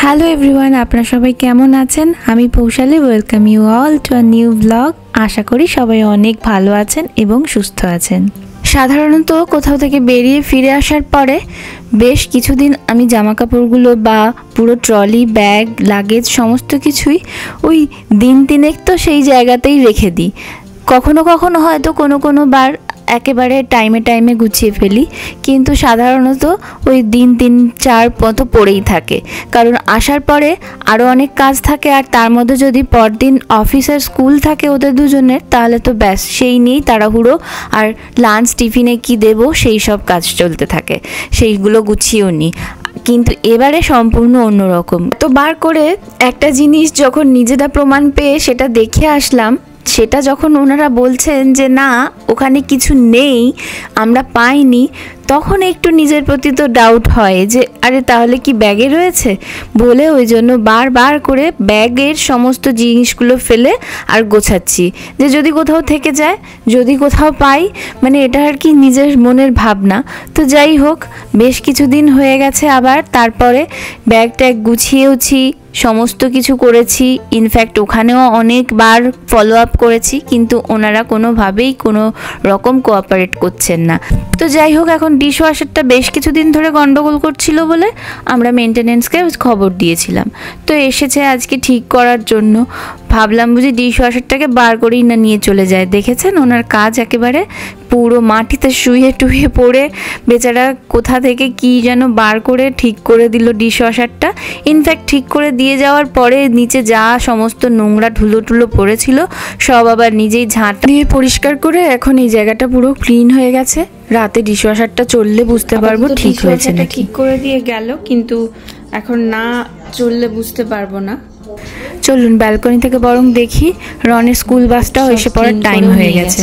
Hello everyone, আপনারা সবাই কেমন আছেন? আমি Poushali, welcome you all to a new blog. আশা করি সবাই অনেক ভালো আছেন এবং সুস্থ আছেন। সাধারণত কোথাও থেকে বেরিয়ে ফিরে আসার পরে বেশ কিছুদিন আমি জামা কাপড়গুলো বা পুরো ট্রলি, ব্যাগ, লাগেজ সমস্ত কিছুই ওই দিন তিনেক তো সেই জায়গাতেই রেখে দিই। কখনো কখনো হয়তো কোনো বার একেবারে টাইমে গুছিয়ে ফেলি, কিন্তু সাধারণত ওই দিন 3-4 মতো পড়েই থাকে। কারণ আসার পরে আরও অনেক কাজ থাকে, আর তার মধ্যে যদি পরদিন অফিস আর স্কুল থাকে ওদের দুজনের, তাহলে তো ব্যাস সেই নিয়েই তাড়াহুড়ো, আর লাঞ্চ টিফিনে কি দেব সেই সব কাজ চলতে থাকে, সেইগুলো গুছিয়েও নিই। কিন্তু এবারে সম্পূর্ণ অন্যরকম। তো বার করে একটা জিনিস যখন নিজেরা প্রমাণ পেয়ে সেটা দেখে আসলাম, সেটা যখন ওনারা বলছেন যে না ওখানে কিছু নেই, আমরা পাইনি, তখন একটু নিজের প্রতি তো ডাউট হয় যে আরে তাহলে কি ব্যাগে রয়েছে বলে ওই জন্য বারবার করে ব্যাগের সমস্ত জিনিসগুলো ফেলে আর গোছাচ্ছি, যে যদি কোথাও থেকে যায়, যদি কোথাও পাই, মানে এটা আর কি নিজের মনের ভাবনা। তো যাই হোক, বেশ কিছুদিন হয়ে গেছে আবার তারপরে ব্যাগ ট্যাগ গুছিয়েওছি, সমস্ত কিছু করেছি। ইনফ্যাক্ট ওখানেও অনেকবার ফলো আপ করেছি, কিন্তু ওনারা কোনোভাবেই কোনো রকম কোঅপারেট করছেন না। তো যাই হোক, এখন ডিশ ওয়াশারটা বেশ কিছুদিন ধরে গন্ডগোল করছিল বলে আমরা মেনটেনেন্সকে খবর দিয়েছিলাম। তো এসেছে আজকে ঠিক করার জন্য। ভাবলাম বুঝি ডিশ ওয়াশারটাকে বার করেই না নিয়ে চলে যায়। দেখেছেন ওনার কাজ একেবারে পুরো মাটিতে শুয়ে টুয়ে পড়ে বেচারা কোথা থেকে কি যেন বার করে ঠিক করে দিল ডিশ ওয়াশারটা। ইনফ্যাক্ট ঠিক করে দিয়ে যাওয়ার পরে নিচে যা সমস্ত নোংরা ধুলো পড়েছিল সব আবার নিজেই ঝাঁট দিয়ে পরিষ্কার করে এখন এই জায়গাটা পুরো ক্লিন হয়ে গেছে। রাতে ডিশ ওয়াশারটা চললে বুঝতে পারবো ঠিক হয়েছে নাকি। ঠিক করে দিয়ে গেল, কিন্তু এখন না চললে বুঝতে পারবো না। চলুন ব্যালকনি থেকে বরং দেখি, রনের স্কুল বাসটাও এসে পড়ার টাইম হয়ে গেছে।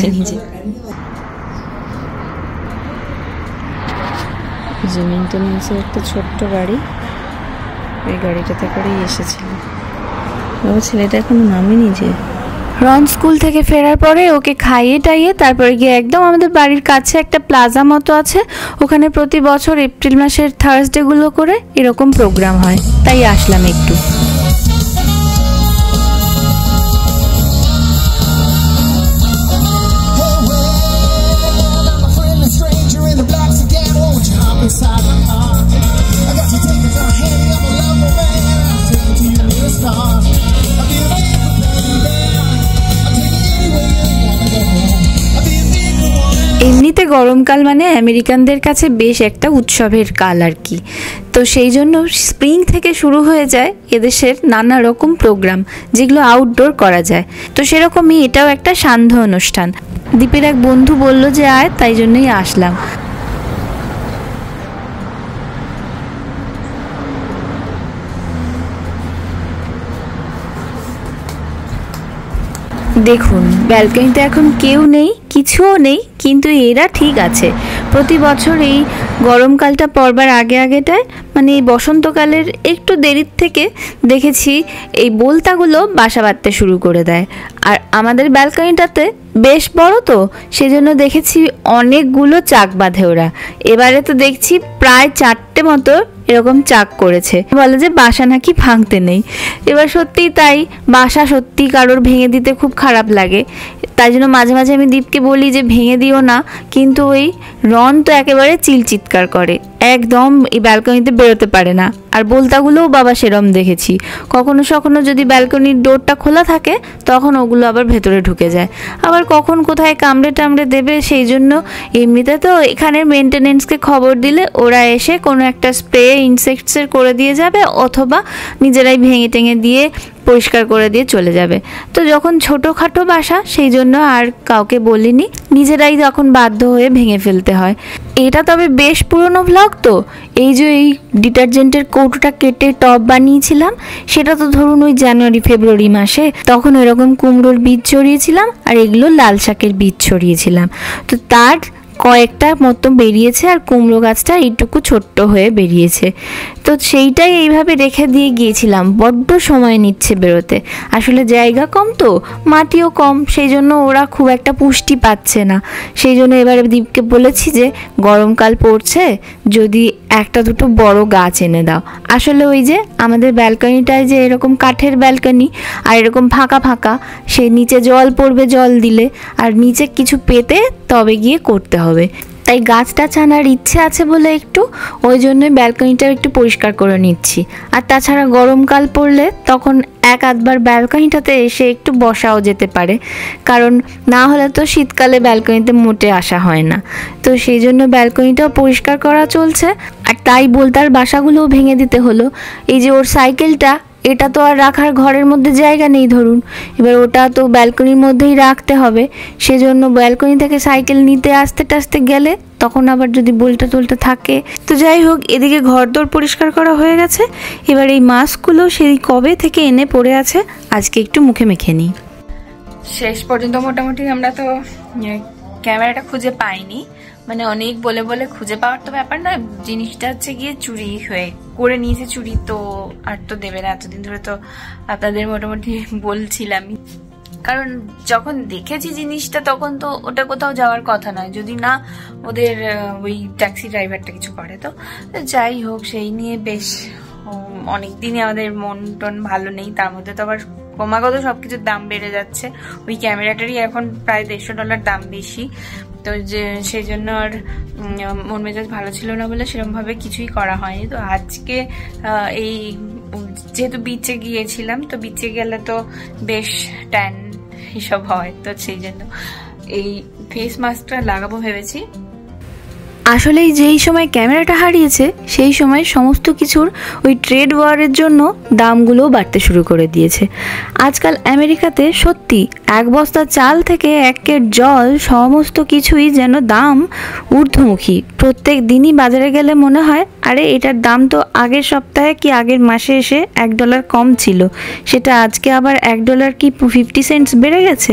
যে মেনটেনেন্সের একটা ছোট্ট গাড়ি, এই গাড়িটাতে করেই এসেছিল। বাবা ছেলেটা এখনো নামেনি। যে রন স্কুল থেকে ফেরার পরে ওকে খাইয়ে টাইয়ে তারপরে গিয়ে একদম আমাদের বাড়ির কাছে একটা প্লাজা মতো আছে, ওখানে প্রতি বছর এপ্রিল মাসের থার্সডেগুলো করে এরকম প্রোগ্রাম হয়, তাই আসলাম একটু। এমনিতে গরমকাল মানে আমেরিকানদের কাছে বেশ একটা উৎসবের কাল আর কি। তো সেই জন্য স্প্রিং থেকে শুরু হয়ে যায় এদেশের নানা রকম প্রোগ্রাম, যেগুলো আউটডোর করা যায়। তো সেরকমই এটাও একটা সান্ধ্য অনুষ্ঠান। দীপের এক বন্ধু বলল যে আয়, তাই জন্যই আসলাম। দেখুন ব্যালকনিতে এখন কেউ নেই, কিছুও নেই, কিন্তু এরা ঠিক আছে। প্রতি বছর এই গরমকালটা পড়বার আগেটায়, মানে এই বসন্তকালের একটু দেরির থেকে দেখেছি এই বোলতাগুলো বাসা বাঁধতে শুরু করে দেয়। আর আমাদের ব্যালকনিটাতে বেশ বড়, তো সেজন্য দেখেছি অনেকগুলো চাক বাঁধে ওরা। এবারে তো দেখছি প্রায় 4টে মতো এরকম চাক করেছে। বলে যে বাসা নাকি ভাঙতে নেই। এবার সত্যিই তাই, বাসা সত্যি কারোর ভেঙে দিতে খুব খারাপ লাগে। তাই জন্য মাঝে মাঝে আমি দীপকে বলি যে ভেঙে দিও না, কিন্তু ওই রন তো একেবারে চিৎকার করে, একদম এই ব্যালকনিতে বেরোতে পারে না। আর বোলতাগুলোও বাবা সেরম দেখেছি, কখনো যদি ব্যালকনির ডোরটা খোলা থাকে তখন ওগুলো আবার ভেতরে ঢুকে যায়, আবার কখন কোথায় কামড়ে টামড়ে দেবে। সেই জন্য এমনিতে তো এখানের মেনটেনেন্সকে খবর দিলে ওরা এসে কোনো একটা স্প্রে ইনসেক্টসের করে দিয়ে যাবে, অথবা নিজেরাই ভেঙে টেঙে দিয়ে পরিষ্কার করে দিয়ে চলে যাবে। তো যখন ছোটোখাটো বাসা, সেই জন্য আর কাউকে বলিনি, নিজেরাই তখন বাধ্য হয়ে ভেঙে ফেলতে হয়। এটা তবে বেশ পুরনো ব্লগ। তো এই যে এই ডিটারজেন্টের কৌটোটা কেটে টব বানিয়েছিলাম, সেটা তো ধরুন ওই জানুয়ারি-ফেব্রুয়ারি মাসে, তখন এরকম কুমড়োর বীজ ছড়িয়েছিলাম আর এগুলো লাল শাকের বীজ ছড়িয়েছিলাম। তো তার কয়েকটা মতো বেরিয়েছে, আর কুমড়ো গাছটা এইটুকু ছোট্ট হয়ে বেরিয়েছে। তো সেইটাই এইভাবে রেখে দিয়ে গিয়েছিলাম। বড্ড সময় নিচ্ছে বেরোতে, আসলে জায়গা কম তো, মাটিও কম, সেই জন্য ওরা খুব একটা পুষ্টি পাচ্ছে না। সেই জন্য এবারে দীপকে বলেছি যে গরমকাল পড়ছে, যদি একটা দুটো বড় গাছ এনে দাও। আসলে ওই যে আমাদের ব্যালকনিটায় যে এরকম কাঠের ব্যালকনি আর এরকম ফাঁকা ফাঁকা, সেই নিচে জল পড়বে জল দিলে, আর নিচে কিছু পেতে তবে গিয়ে করতে হবে। তাই গাছটা আনার ইচ্ছে আছে বলে একটু ওই জন্যই ব্যালকনিটা একটু পরিষ্কার করে নিচ্ছি। আর তাছাড়া গরমকাল পড়লে তখন এক আধবার ব্যালকনিটাতে এসে একটু বসাও যেতে পারে, কারণ না হলে তো শীতকালে ব্যালকনিতে মোটে আসা হয় না। তো সেই জন্য ব্যালকনিটাও পরিষ্কার করা চলছে। আর তাই বোলতার বাসাগুলোও ভেঙে দিতে হলো। এই যে ওর সাইকেলটা, এটা তো আর রাখার ঘরের মধ্যে জায়গা নেই ধরুন, এবার ওটা তো ব্যালকনির মধ্যেই রাখতে হবে। সেজন্য ব্যালকনি থেকে সাইকেল নিতে আসতে টাসতে গেলে তখন আবার যদি বোলটা টোলটা থাকে। তো যাই হোক, এদিকে ঘরদোর পরিষ্কার করা হয়ে গেছে। এবার এই মাস্কগুলো সেই কবে থেকে এনে পড়ে আছে, আজকে একটু মুখে মেখে নিই। শেষ পর্যন্ত মোটামুটি আমরা তো ক্যামেরাটা খুঁজে পাইনি, মানে অনেক বলে বলে খুঁজে পাওয়ার তো ব্যাপার না, জিনিসটা হচ্ছে গিয়ে চুরি হয়ে করে নিয়েছে চুরি, তো আর তো দেবে না। এতদিন ধরে তো আপনাদের মোটামুটি বলছিলামই, কারণ যখন দেখেছি জিনিসটা তখন তো ওটা কোথাও যাওয়ার কথা নয়, যদি না ওদের ওই ট্যাক্সি ড্রাইভারটা কিছু করে। তো যাই হোক, সেই নিয়ে বেশ অনেকদিনই আমাদের মন টন ভালো নেই। তার মধ্যে তো আবার ক্রমাগত সবকিছুর দাম বেড়ে যাচ্ছে। ওই ক্যামেরাটারই এখন প্রায় $150 দাম বেশি। তো যে সেই জন্য আর মন মেজাজ ভালো ছিল না বলে সেরকমভাবে কিছুই করা হয়নি। তো আজকে এই যেহেতু বিচে গিয়েছিলাম, তো বিচে গেলে তো বেশ ট্যান এসব হয়, তো সেই জন্য এই ফেস মাস্কটা লাগাবো ভেবেছি। আসলে যেই সময় ক্যামেরাটা হারিয়েছে সেই সময় সমস্ত কিছুর ওই ট্রেড ওয়ারের জন্য দামগুলোও বাড়তে শুরু করে দিয়েছে। আজকাল আমেরিকাতে সত্যি এক বস্তা চাল থেকে 1 কেট জল সমস্ত কিছুই যেন দাম ঊর্ধ্বমুখী। প্রত্যেক দিনই বাজারে গেলে মনে হয় আরে এটার দাম তো আগের সপ্তাহে কি আগের মাসে এসে $1 কম ছিল, সেটা আজকে আবার $1 কি 50 সেন্টস বেড়ে গেছে।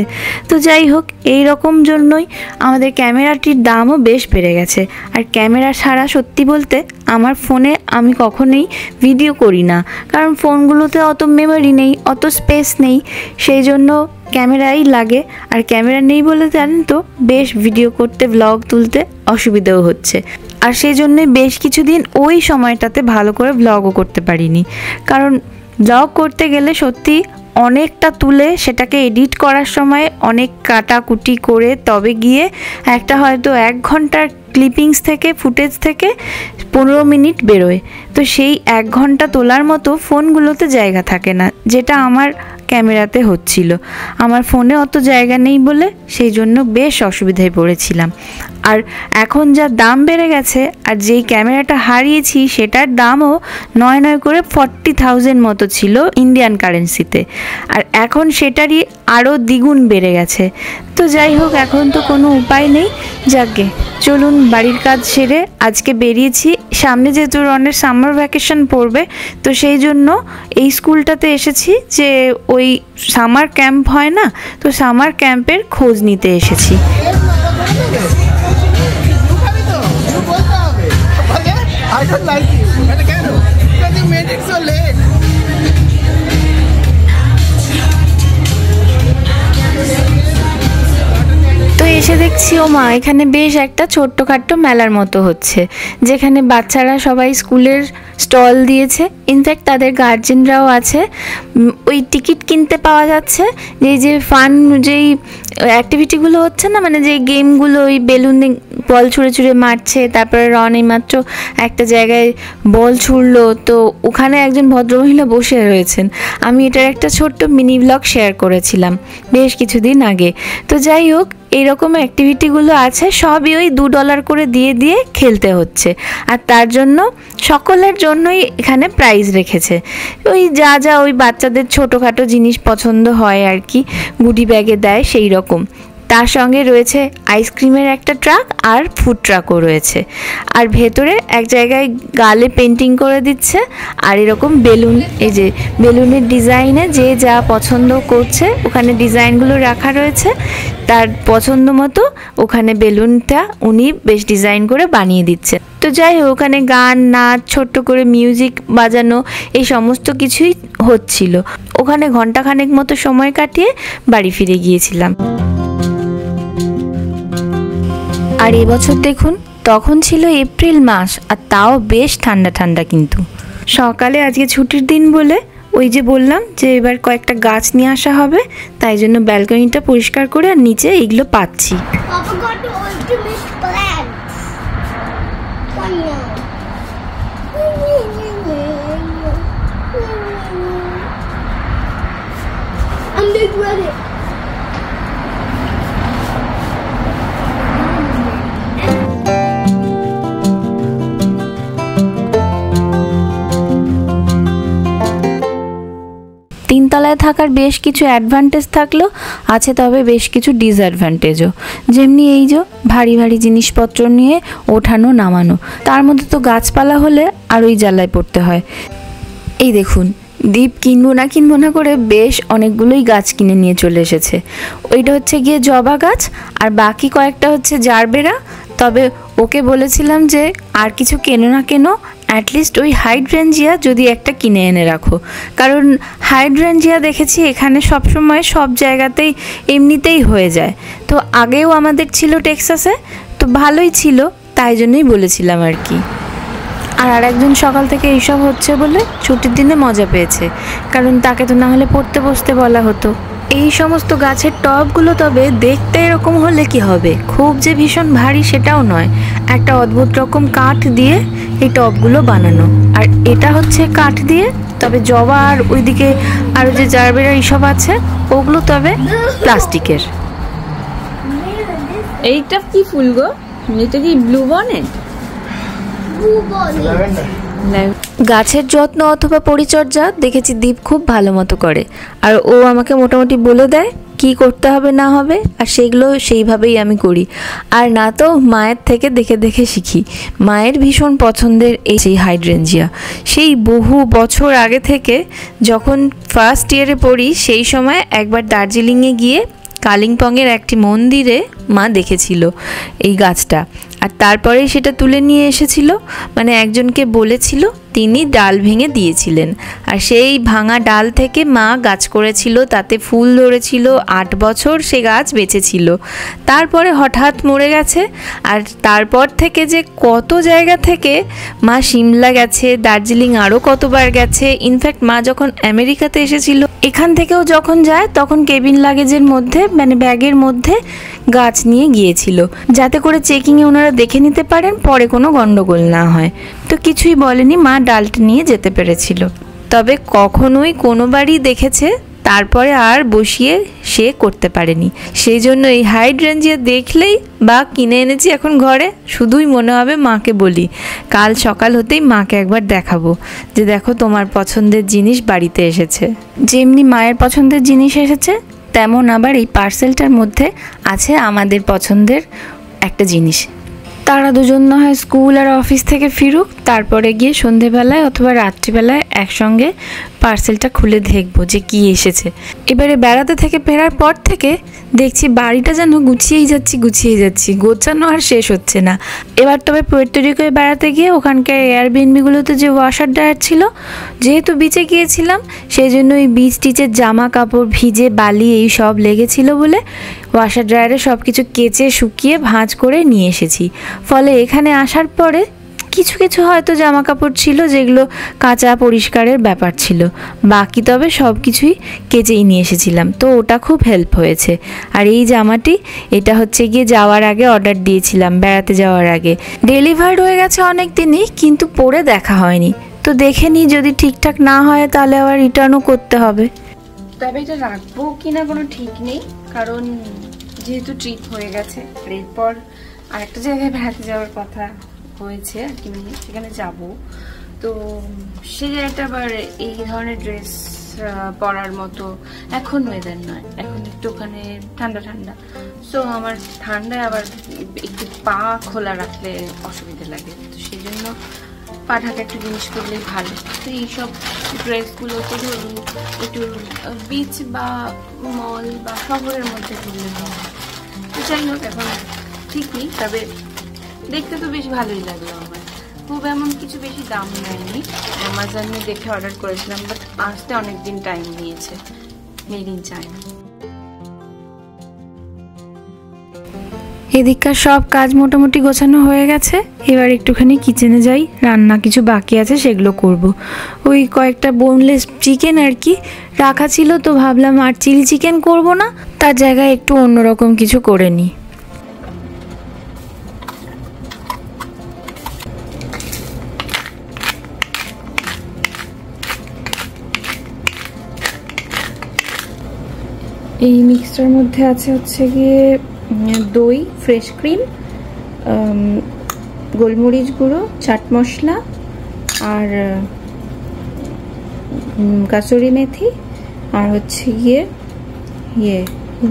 তো যাই হোক, এই রকম জন্যই আমাদের ক্যামেরাটির দামও বেশ বেড়ে গেছে। আর ক্যামেরা ছাড়া সত্যি বলতে আমার ফোনে আমি কখনোই ভিডিও করি না, কারণ ফোনগুলোতে অত মেমোরি নেই, অত স্পেস নেই, সেই জন্য ক্যামেরাই লাগে। আর ক্যামেরা নেই বলে জানেন তো বেশ ভিডিও করতে, ব্লগ তুলতে অসুবিধাও হচ্ছে। আর সেই জন্যই বেশ কিছুদিন ওই সময়টাতে ভালো করে ব্লগও করতে পারিনি, কারণ ব্লগ করতে গেলে সত্যি অনেকটা তুলে সেটাকে এডিট করার সময় অনেক কাটাকুটি করে তবে গিয়ে একটা হয়তো 1 ঘন্টার ক্লিপিংস থেকে ফুটেজ থেকে 15 মিনিট বেরোয়। তো সেই 1 ঘন্টা তোলার মতো ফোনগুলোতে জায়গা থাকে না, যেটা আমার ক্যামেরাতে হচ্ছিল। আমার ফোনে অত জায়গা নেই বলে সেই জন্য বেশ অসুবিধায় পড়েছিলাম। আর এখন যা দাম বেড়ে গেছে, আর যেই ক্যামেরাটা হারিয়েছি সেটার দামও নয় করে 40,000 মতো ছিল ইন্ডিয়ান কারেন্সিতে, আর এখন সেটারই আরও দ্বিগুণ বেড়ে গেছে। তো যাই হোক, এখন তো কোনো উপায় নেই। যাকগে, চলুন বাড়ির কাজ সেরে আজকে বেরিয়েছি। সামনে যেহেতু রনের সামার ভ্যাকেশন পড়বে, তো সেই জন্য এই স্কুলটাতে এসেছি যে ওই সামার ক্যাম্প হয় না, তো সামার ক্যাম্পের খোঁজ নিতে এসেছি। তো এসে দেখছি ও মা, এখানে বেশ একটা ছোট্টখাট্ট মেলার মতো হচ্ছে, যেখানে বাচ্চারা সবাই স্কুলের স্টল দিয়েছে, ইনফ্যাক্ট তাদের গার্জেনরাও আছে। ওই টিকিট কিনতে পাওয়া যাচ্ছে। যে ফান যেই অ্যাক্টিভিটিগুলো হচ্ছে না, মানে যে গেমগুলো, ওই বেলুন বল ছুঁড়ে ছুঁড়ে মারছে, তারপরে রন এইমাত্র একটা জায়গায় বল ছুঁড়লো, তো ওখানে একজন ভদ্রমহিলা বসে রয়েছেন। আমি এটার একটা ছোট্ট মিনি ব্লগ শেয়ার করেছিলাম বেশ কিছুদিন আগে। তো যাই হোক, এইরকম অ্যাক্টিভিটিগুলো আছে, সবই ওই $2 করে দিয়ে খেলতে হচ্ছে। আর তার জন্য সকলের জন্যই এখানে প্রাইজ রেখেছে। ওই যা ওই বাচ্চাদের ছোটোখাটো জিনিস পছন্দ হয় আর কি, গুডি ব্যাগে দেয় সেই রকম। তার সঙ্গে রয়েছে আইসক্রিমের একটা ট্রাক আর ফুড ট্রাকও রয়েছে। আর ভেতরে এক জায়গায় গালে পেন্টিং করে দিচ্ছে, আর এরকম বেলুন, এই যে বেলুনের ডিজাইনে যে যা পছন্দ করছে ওখানে ডিজাইনগুলো রাখা রয়েছে, তার পছন্দ মতো ওখানে বেলুনটা উনি বেশ ডিজাইন করে বানিয়ে দিচ্ছে। তো যাই হোক, ওখানে গান, নাচ, ছোট্ট করে মিউজিক বাজানো, এই সমস্ত কিছুই হচ্ছিল। ওখানে ঘন্টাখানেক মতো সময় কাটিয়ে বাড়ি ফিরে গিয়েছিলাম। আর এবছর দেখুন, তখন ছিল এপ্রিল মাস, আর তাও বেশ ঠান্ডা ঠান্ডা। কিন্তু সকালে আজকে ছুটির দিন বলে ওই যে বললাম যে এবার কয়েকটা গাছ নিয়ে আসা হবে, তাই জন্য ব্যালকনিটা পরিষ্কার করে আর নিচে এইগুলো পাচ্ছি। তিনতলায় থাকার বেশ কিছু অ্যাডভান্টেজ থাকলেও আছে তবে বেশ কিছু ডিসঅ্যাডভান্টেজও। যেমনি এই যে ভারী ভারী জিনিসপত্র নিয়ে ওঠানো নামানো, তার মধ্যে তো গাছপালা হলে আর ওই জ্বালায় পড়তে হয়। এই দেখুন, দীপ কিনবো না করে বেশ অনেকগুলোই গাছ কিনে নিয়ে চলে এসেছে। ওইটা হচ্ছে গিয়ে জবা গাছ, আর বাকি কয়েকটা হচ্ছে জারবেরা। তবে ওকে বলেছিলাম যে আর কিছু কেনো না কেনো, অ্যাটলিস্ট ওই হাইড্রেঞ্জিয়া যদি একটা কিনে এনে রাখো, কারণ হাইড্রেঞ্জিয়া দেখেছি এখানে সবসময় সব জায়গাতেই এমনিতেই হয়ে যায়। তো আগেও আমাদের ছিল টেক্সাসে, তো ভালোই ছিল, তাই জন্যই বলেছিলাম আর কি। আর আরেকজন সকাল থেকে এইসব হচ্ছে বলে ছুটির দিনে মজা পেয়েছে, কারণ তাকে তো না হলে পড়তে বসতে বলা হতো। এই সমস্ত গাছের টবগুলো তবে দেখতে এরকম হলে কি হবে, খুব যে ভীষণ ভারী সেটাও নয়, একটা অদ্ভুত রকম কাঠ দিয়ে এই টবগুলো বানানো। আর এটা হচ্ছে কাঠ দিয়ে, তবে জবা আর ওইদিকে আরও যে জারবেরা এইসব আছে ওগুলো তবে প্লাস্টিকের। এইটা কি ফুল গো? এটা কি ব্লু বনেট? গাছের যত্ন অথবা পরিচর্যা দেখেছি দীপ খুব ভালো মতো করে, আর ও আমাকে মোটামুটি বলে দেয় কি করতে হবে না হবে, আর সেগুলো সেইভাবেই আমি করি। আর না তো মায়ের থেকে দেখে দেখে শিখি। মায়ের ভীষণ পছন্দের এই সেই হাইড্রেঞ্জিয়া, সেই বহু বছর আগে থেকে যখন ফার্স্ট ইয়ারে পড়ি সেই সময় একবার দার্জিলিংয়ে গিয়ে কালিম্পংয়ের একটি মন্দিরে মা দেখেছিল এই গাছটা, আর তারপরেই সেটা তুলে নিয়ে এসেছিল, মানে একজনকে বলেছিল, তিনি ডাল ভেঙে দিয়েছিলেন, আর সেই ভাঙা ডাল থেকে মা গাছ করেছিল, তাতে ফুল ধরেছিল, 8 বছর সে গাছ বেঁচেছিল। তারপরে হঠাৎ মরে গেছে, আর তারপর থেকে যে কত জায়গা থেকে মা সিমলা গেছে, দার্জিলিং আরও কতবার গেছে। ইনফ্যাক্ট মা যখন আমেরিকাতে এসেছিল, এখান থেকেও যখন যায় তখন কেবিন লাগেজের মধ্যে, মানে ব্যাগের মধ্যে গাছ নিয়ে গিয়েছিল, যাতে করে চেকিংয়ে ওনারা দেখে নিতে পারেন, পরে কোনো গন্ডগোল না হয়। তো কিছুই বলেনি, মা ডালটা নিয়ে যেতে পেরেছিল। তবে কখনোই কোনোবারই দেখেছে তারপরে আর বসিয়ে সে করতে পারেনি। সেই জন্য এই হাইড্রেঞ্জিয়া দেখলেই বা কিনে এনেছি এখন ঘরে, শুধুই মনে হবে মাকে বলি, কাল সকাল হতেই মাকে একবার দেখাবো যে দেখো তোমার পছন্দের জিনিস বাড়িতে এসেছে। যেমনি মায়ের পছন্দের জিনিস এসেছে, তেমন আবার এই পার্সেলটার মধ্যে আছে আমাদের পছন্দের একটা জিনিস। তারা দুজন না হয় স্কুল আর অফিস থেকে ফিরুক, তারপরে গিয়ে সন্ধেবেলায় অথবা রাত্রিবেলায় একসঙ্গে পার্সেলটা খুলে দেখবো যে কি এসেছে। এবারে বেড়াতে থেকে ফেরার পর থেকে দেখছি বাড়িটা যেন গুছিয়েই যাচ্ছি, গোছানো আর শেষ হচ্ছে না। এবার তবে পুয়ের্তো রিকোয় বেড়াতে গিয়ে ওখানকার এয়ারবিএনবিগুলোতে যে ওয়াশার ড্রায়ার ছিল, যেহেতু বিচে গিয়েছিলাম সেই জন্য ওই বিচ টিচের জামা কাপড় ভিজে বালি এই সব লেগেছিল বলে ওয়াশার ড্রায়ারে সব কিছু কেচে শুকিয়ে ভাঁজ করে নিয়ে এসেছি। ফলে এখানে আসার পরে কিছু কিছু হয়তো জামা কাপড় ছিল যেগুলো কাঁচা পরিষ্কারের ব্যাপার ছিল, বাকি তবে সব কিছুই কেচেই নিয়ে এসেছিলাম, তো ওটা খুব হেল্প হয়েছে। আর এই জামাটি, এটা হচ্ছে গিয়ে যাওয়ার আগে অর্ডার দিয়েছিলাম, বেড়াতে যাওয়ার আগে। ডেলিভার্ড হয়ে গেছে অনেক দিনই, কিন্তু পরে দেখা হয়নি, তো দেখে নিই যদি ঠিকঠাক না হয় তাহলে আবার রিটার্নও করতে হবে। তবে এটা রাখবো কিনা কোনো ঠিক নেই, কারণ যেহেতু ট্রিপ হয়ে গেছে, এরপর আরেকটা জায়গায় বেড়াতে যাওয়ার কথা হয়েছে আর কি, সেখানে যাব, তো সে জায়গাটা আবার এই ধরনের ড্রেস পরার মতো এখন ওয়েদার নয়, এখন একটু ওখানে ঠান্ডা ঠান্ডা। সো আমার ঠান্ডায় আবার একটু পা খোলা রাখলে অসুবিধা লাগে, তো সেই জন্য পা ঢাকা একটু জিনিস করলেই ভালো। তো এইসব ড্রেসগুলোতে ধরুন একটু বিচ বা মল বা শহরের মধ্যে ঘুরলে ভালো। তো যাই হোক, এখন ঠিকই, তবে দেখতে তো বেশ ভালোই লাগলো আমার। খুব এমন কিছু বেশি দাম নেয়নি, অ্যামাজনে দেখে অর্ডার করেছিলাম, বাট আসতে অনেকদিন টাইম নিয়েছে। Made in China. এদিককার সব কাজ মোটামুটি গোছানো হয়ে গেছে, এবার একটুখানি কিচেনে যাই, রান্না কিছু বাকি আছে সেগুলো করব। ওই কয়েকটা বোনলেস চিকেন আর কি রাখা ছিল, তো ভাবলাম আর চিলি চিকেন করব না, তার জায়গায় একটু অন্যরকম কিছু করে নিই। এই মিক্সটার মধ্যে আছে হচ্ছে গিয়ে দই, ফ্রেশ ক্রিম, গোলমরিচ গুঁড়ো, চাট মশলা, আর কাসুরি মেথি, আর হচ্ছে গিয়ে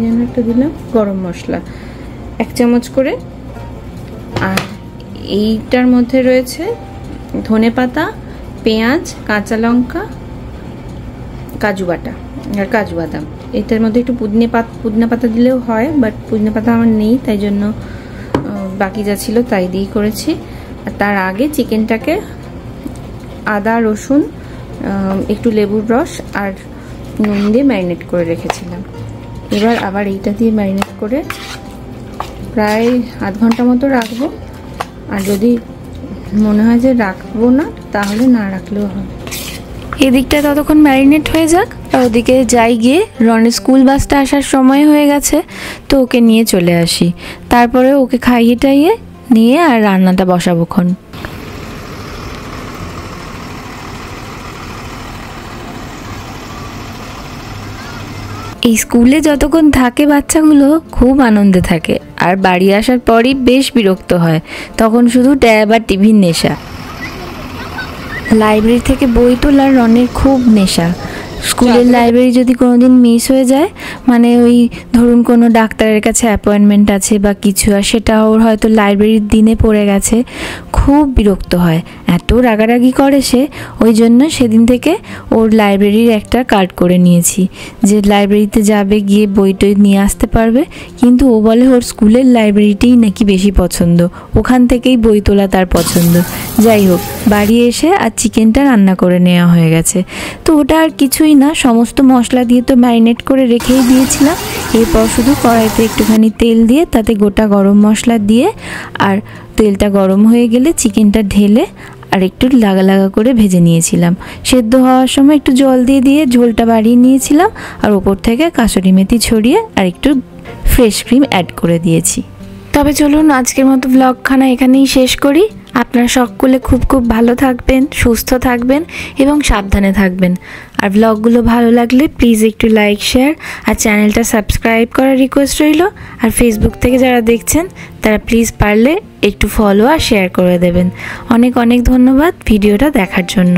যেন একটা দিলাম গরম মশলা 1 চামচ করে। আর এইটার মধ্যে রয়েছে ধনেপাতা, পেঁয়াজ, কাঁচা লঙ্কা, কাজু বাটা আর কাজু বাদাম। এটার মধ্যে একটু পুদিনা পাতা দিলেও হয়, বাট পুদিনা পাতা আমার নেই, তাই জন্য বাকি যা ছিল তাই দিয়েই করেছি। আর তার আগে চিকেনটাকে আদা, রসুন, একটু লেবুর রস আর নুন দিয়ে ম্যারিনেট করে রেখেছিলাম। এবার আবার এইটা দিয়ে ম্যারিনেট করে প্রায় আধ ঘন্টা মতো রাখবো। আর যদি মনে হয় যে রাখবো না, তাহলে না রাখলেও হবে। এদিকটা ততক্ষণ ম্যারিনেট হয়ে যাক, আর ওদিকে যাই গিয়ে রনের স্কুল বাসটা আসার সময় হয়ে গেছে, তো ওকে নিয়ে চলে আসি। তারপরে ওকে খাইয়ে টাইয়ে নিয়ে আর রান্নাটা বসাবোক্ষণ। এই স্কুলে যতক্ষণ থাকে বাচ্চাগুলো খুব আনন্দে থাকে, আর বাড়ি আসার পরই বেশ বিরক্ত হয়, তখন শুধু ট্যাব আর টিভির নেশা। লাইব্রেরি থেকে বই তোলার রনের খুব নেশা। স্কুলের লাইব্রেরি যদি কোনোদিন মিস হয়ে যায়, মানে ওই ধরুন কোনো ডাক্তারের কাছে অ্যাপয়েন্টমেন্ট আছে বা কিছু, আর সেটা ওর হয়তো লাইব্রেরির দিনে পড়ে গেছে, খুব বিরক্ত হয়, এত রাগারাগি করে সে। ওই জন্য সেদিন থেকে ওর লাইব্রেরির একটা কার্ড করে নিয়েছি, যে লাইব্রেরিতে যাবে, গিয়ে বই টই নিয়ে আসতে পারবে। কিন্তু ও বলে ওর স্কুলের লাইব্রেরিটাই নাকি বেশি পছন্দ, ওখান থেকেই বই তোলা তার পছন্দ। যাই হোক, বাড়ি এসে আর চিকেনটা রান্না করে নেওয়া হয়ে গেছে। তো ওটা আর কিছুই না, সমস্ত মশলা দিয়ে তো ম্যারিনেট করে রেখেই দিয়েছিলাম। এরপর শুধু কড়াইতে একটুখানি তেল দিয়ে তাতে গোটা গরম মশলা দিয়ে, আর তেলটা গরম হয়ে গেলে চিকেনটা ঢেলে আর একটু লাগা লাগা করে ভেজে নিয়েছিলাম। সেদ্ধ হওয়ার সময় একটু জল দিয়ে দিয়ে ঝোলটা বাড়িয়ে নিয়েছিলাম, আর ওপর থেকে কাসুরি মেথি ছড়িয়ে আর একটু ফ্রেশ ক্রিম অ্যাড করে দিয়েছি। তবে চলুন আজকের মতো ব্লগখানা এখানেই শেষ করি। আপনারা সকলে খুব খুব ভালো থাকবেন, সুস্থ থাকবেন এবং সাবধানে থাকবেন। আর ব্লগগুলো ভালো লাগলে প্লিজ একটু লাইক, শেয়ার আর চ্যানেলটা সাবস্ক্রাইব করার রিকোয়েস্ট রইল। আর ফেসবুক থেকে যারা দেখছেন তারা প্লিজ পারলে একটু ফলো আর শেয়ার করে দেবেন। অনেক অনেক ধন্যবাদ ভিডিওটা দেখার জন্য।